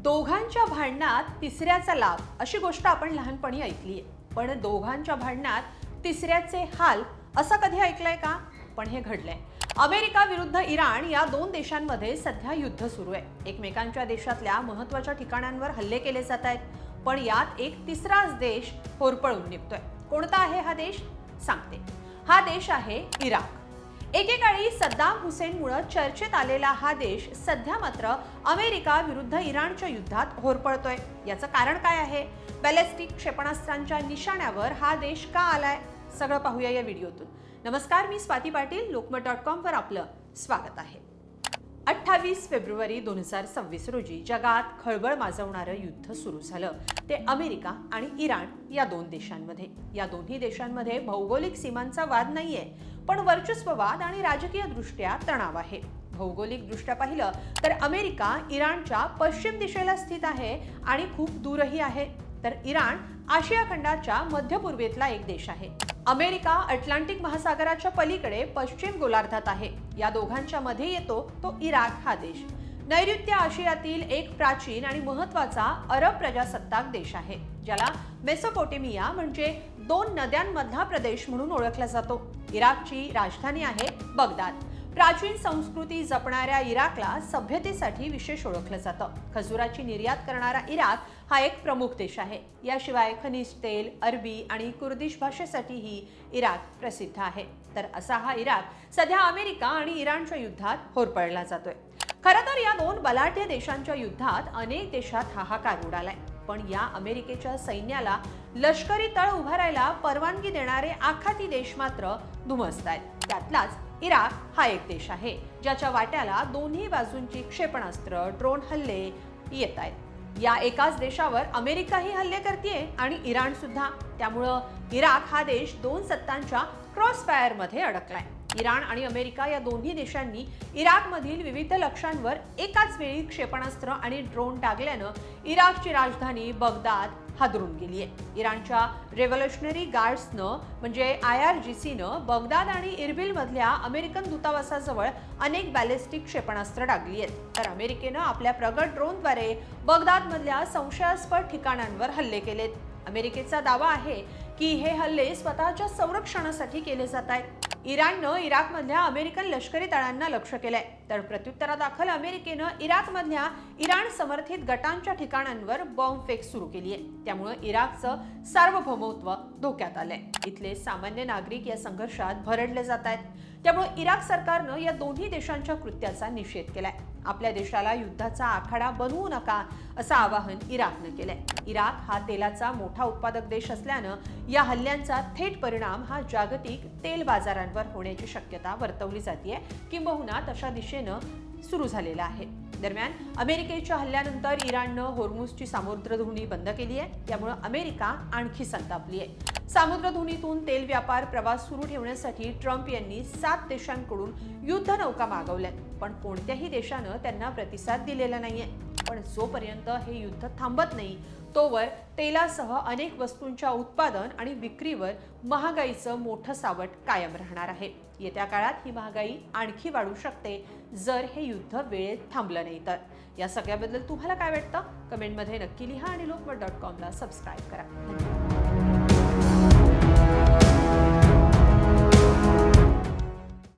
दोघांच्या भांडणात तिसऱ्याचा लाभ अशी गोष्ट आपण लहानपणी ऐकली आहे, पण दोघांच्या भांडणात तिसऱ्याचे हाल असं कधी ऐकलंय का? पण हे घडलंय. अमेरिका विरुद्ध इराण या दोन देशांमध्ये सध्या युद्ध सुरू आहे. एकमेकांच्या देशातल्या महत्त्वाच्या ठिकाणांवर हल्ले केले जात आहेत, पण यात एक तिसराच देश होरपळून निघतोय. कोणता आहे हा देश? सांगते. हा देश आहे इराक. एकेकाळी सद्दाम हुसेनमुळे चर्चेत आलेला हा देश सध्या मात्र अमेरिका विरुद्ध इराणच्या युद्धात होरपळतोय. याचं कारण काय आहे? बॅलिस्टिक क्षेपणास्त्रांच्या निशाण्यावर हा देश का आलाय? सगळं पाहूया या व्हिडिओतून. नमस्कार, मी स्वाती पाटील. लोकमत.com वर आपलं स्वागत आहे. 28 फेब्रुवारी 2026 रोजी जगात खळबळ माजवणारं युद्ध सुरू झालं. ते अमेरिका आणि इराण या दोन देशांमध्ये. या दोन्ही देशांमध्ये भौगोलिक सीमांचा वाद नाहीये, पण वर्चस्ववाद आणि राजकीय दृष्ट्या तणाव आहे. भौगोलिक दृष्ट्या पाहिलं तर अमेरिका इराणच्या पश्चिम दिशेला स्थित आहे आणि खूप दूरही आहे, तर इराण आशिया खंडाच्या मध्य पूर्वेतला एक देश आहे. अमेरिका अटलांटिक महासागराच्या पलीकडे पश्चिम गोलार्धात आहे. या दोघांच्या मध्ये येतो तो इराक हा देश. नैऋत्य आशियातील एक प्राचीन आणि महत्त्वाचा अरब प्रजासत्ताक देश आहे, ज्याला मेसोपोटेमिया म्हणजे दोन नद्यांमधला प्रदेश म्हणून ओळखला जातो. इराकची राजधानी आहे बगदाद. प्राचीन संस्कृती जपणाऱ्या इराकला सभ्यतेसाठी विशेष ओळखलं जातं. खजुराची निर्यात करणारा इराक हा एक प्रमुख देश आहे. याशिवाय खनिज तेल, अरबी आणि कुर्दिश भाषेसाठीही इराक प्रसिद्ध आहे. तर असा हा इराक सध्या अमेरिका आणि इराणच्या युद्धात होरपळला जातोय. खरं तर या दोन बलाढ्य देशांच्या युद्धात अनेक देशात हाहाकार उडालाय, पण या अमेरिकेच्या सैन्याला लष्करी तळ उभारायला परवानगी देणारे आखाती देश मात्र धुमसतायत. त्यातलाच इराक हा एक देश आहे, ज्याच्या वाट्याला दोन्ही बाजूंची क्षेपणास्त्र, ड्रोन हल्ले येत आहेत. या एकाच देशावर अमेरिकाही हल्ले करतेय आणि इराण सुद्धा. त्यामुळं इराक हा देश दोन सत्तांच्या क्रॉसफायर मध्ये अडकलाय. इराण आणि अमेरिका या दोन्ही देशांनी इराकमधील विविध लक्ष्यांवर एकाच वेळी क्षेपणास्त्र आणि ड्रोन टाकल्यानं इराकची राजधानी बगदाद हादरून गेली आहे. इराणच्या रेव्होल्युशनरी गार्ड्सनं म्हणजे IRGCनं बगदाद आणि इरबिल मधल्या अमेरिकन दूतावासाजवळ अनेक बॅलिस्टिक क्षेपणास्त्र टाकली आहेत, तर अमेरिकेनं आपल्या प्रगत ड्रोनद्वारे बगदादमधल्या संशयास्पद ठिकाणांवर हल्ले केलेत. अमेरिकेचा दावा आहे की हे हल्ले स्वतःच्या संरक्षणासाठी केले जात आहेत. इराणनं इराकमधल्या अमेरिकन लष्करी तळांना लक्ष केलंय, तर प्रत्युत्तरादाखल अमेरिकेनं इराकमधल्या इराण समर्थित गटांच्या ठिकाणांवर बॉम्बफेक सुरू केली आहे. त्यामुळे इराकचं सार्वभौमत्व धोक्यात आलंय. इथले सामान्य नागरिक या संघर्षात भरडले जात आहेत. त्यामुळे इराक सरकारनं या दोन्ही देशांच्या कृत्याचा निषेध केलाय. आपल्या देशाला युद्धाचा आखाडा बनवू नका असं आवाहन इराकनं केलंय. इराक हा तेलाचा मोठा उत्पादक देश असल्यानं या हल्ल्यांचा थेट परिणाम हा जागतिक तेल बाजारांवर होण्याची शक्यता वर्तवली जाते, किंबहुना तशा दिशेनं सुरू झालेला आहे. दरम्यान अमेरिकेच्या हल्ल्यानंतर इराणनं होर्मुझची सामुद्रधुनी बंद केली आहे. त्यामुळे अमेरिका आणखी संतापली आहे. सामुद्रधुनीतून तेल व्यापार प्रवास सुरू ठेवण्यासाठी ट्रम्प यांनी 7 देशांकडून युद्ध नौका मागवल्यात, पण कोणत्याही देशानं त्यांना प्रतिसाद दिलेला नाहीये. पण जोपर्यंत हे युद्ध थांबत नाही तोवर तेलासह अनेक वस्तूंच्या उत्पादन आणि विक्रीवर महागाईचं मोठं सावट कायम राहणार आहे. येत्या काळात ही महागाई आणखी वाढू शकते जर हे युद्ध वेळेत थांबलं नाही तर. या सगळ्याबद्दल तुम्हाला काय वाटतं? कमेंटमध्ये नक्की लिहा आणि लोकमत.com ला सबस्क्राईब करा.